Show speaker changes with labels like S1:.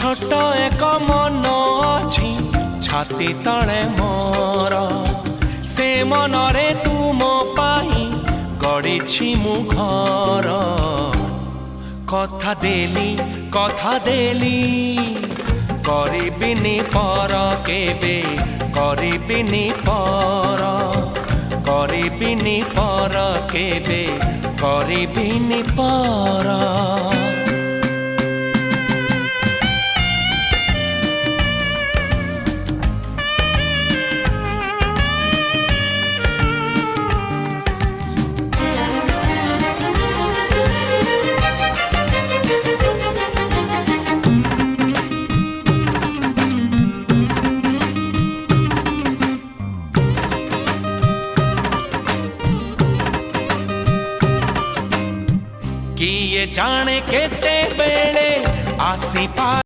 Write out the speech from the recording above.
S1: छोट एक मन अछि छाती तले मोर से मनरे तुम पाई गढ़ी मु घर कथा देली करिबिनी पर केबे करिबिनी पर केबे करिबिनी पर किए जाने केते बेले आसी